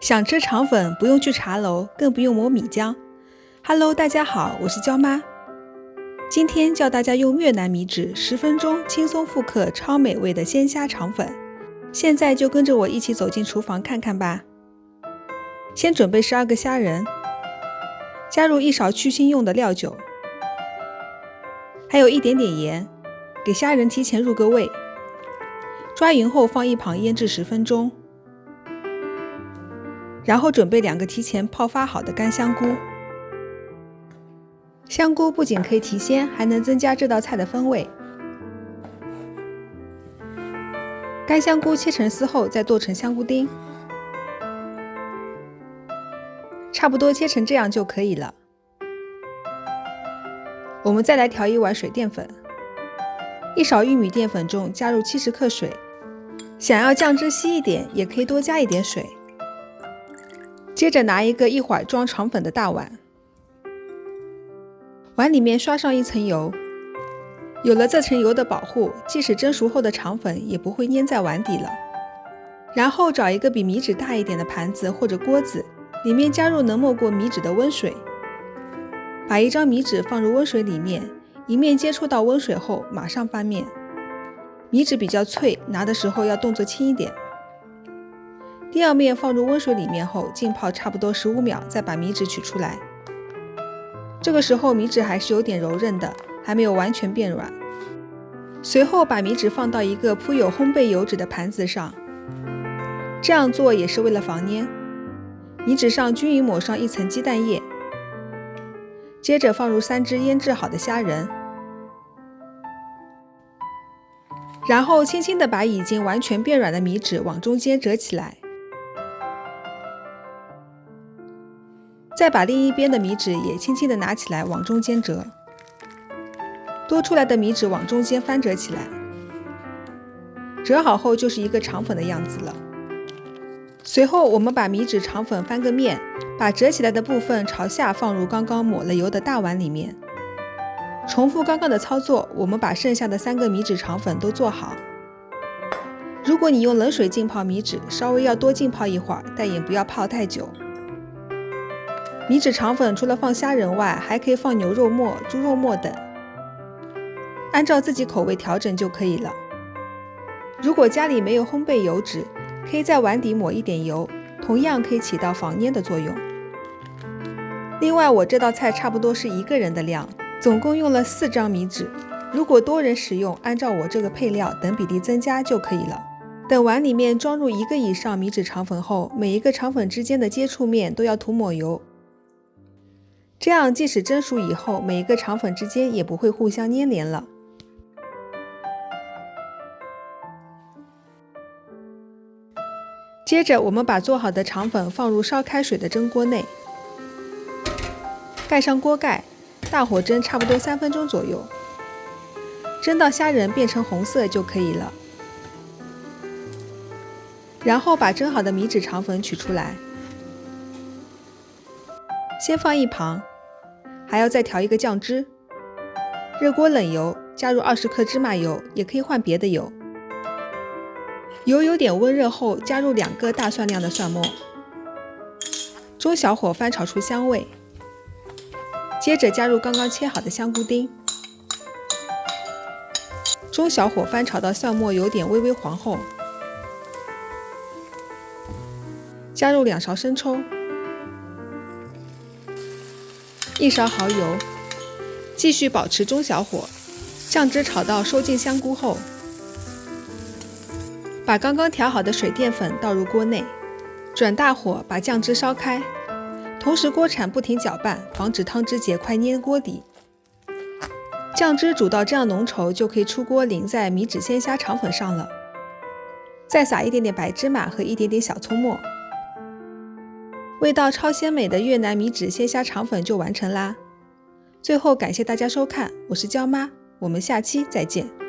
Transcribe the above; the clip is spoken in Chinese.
想吃肠粉不用去茶楼，更不用磨米浆。Hello， 大家好，我是娇妈。今天教大家用越南米纸10分钟轻松复刻超美味的鲜虾肠粉。现在就跟着我一起走进厨房看看吧。先准备12个虾仁，加入1勺去腥用的料酒，还有一点点盐，给虾仁提前入个味。抓匀后放一旁腌制10分钟。然后准备2个提前泡发好的干香菇。香菇不仅可以提鲜，还能增加这道菜的风味。干香菇切成丝后再剁成香菇丁，差不多切成这样就可以了。我们再来调1碗水淀粉，1勺玉米淀粉中加入70克水，想要酱汁稀一点也可以多加一点水。接着拿一个1会儿装肠粉的大碗，碗里面刷上1层油，有了这层油的保护，即使蒸熟后的肠粉也不会粘在碗底了。然后找一个比米纸大一点的盘子或者锅子，里面加入能没过米纸的温水，把1张米纸放入温水里面，一面接触到温水后马上翻面。米纸比较脆，拿的时候要动作轻一点。第2面放入温水里面后浸泡差不多15秒，再把米纸取出来。这个时候米纸还是有点柔韧的，还没有完全变软。随后把米纸放到一个铺有烘焙油脂的盘子上，这样做也是为了防粘。米纸上均匀抹上1层鸡蛋液，接着放入3只腌制好的虾仁，然后轻轻地把已经完全变软的米纸往中间折起来。再把另一边的米纸也轻轻地拿起来往中间折，多出来的米纸往中间翻折起来。折好后就是一个肠粉的样子了。随后我们把米纸肠粉翻个面，把折起来的部分朝下放入刚刚抹了油的大碗里面。重复刚刚的操作，我们把剩下的3个米纸肠粉都做好。如果你用冷水浸泡米纸，稍微要多浸泡一会儿，但也不要泡太久。米纸肠粉除了放虾仁外，还可以放牛肉末、猪肉末等，按照自己口味调整就可以了。如果家里没有烘焙油脂，可以在碗底抹一点油，同样可以起到防粘的作用。另外，我这道菜差不多是1个人的量，总共用了4张米纸。如果多人食用，按照我这个配料等比例增加就可以了。等碗里面装入1个以上米纸肠粉后，每一个肠粉之间的接触面都要涂抹油。这样即使蒸熟以后，每一个肠粉之间也不会互相粘连了。接着我们把做好的肠粉放入烧开水的蒸锅内，盖上锅盖，大火蒸差不多3分钟左右，蒸到虾仁变成红色就可以了。然后把蒸好的米纸肠粉取出来，先放一旁，还要再调一个酱汁。热锅冷油，加入20克芝麻油，也可以换别的油。油有点温热后，加入2个大蒜量的蒜末，中小火翻炒出香味。接着加入刚刚切好的香菇丁，中小火翻炒到蒜末有点微微黄后，加入2勺生抽，1勺蚝油，继续保持中小火，酱汁炒到收进香菇后，把刚刚调好的水淀粉倒入锅内，转大火把酱汁烧开，同时锅铲不停搅拌，防止汤汁结块粘锅底。酱汁煮到这样浓稠，就可以出锅淋在米纸鲜虾肠粉上了，再撒一点点白芝麻和一点点小葱末，味道超鲜美的越南米纸鲜虾肠粉就完成啦。最后感谢大家收看，我是娇妈，我们下期再见。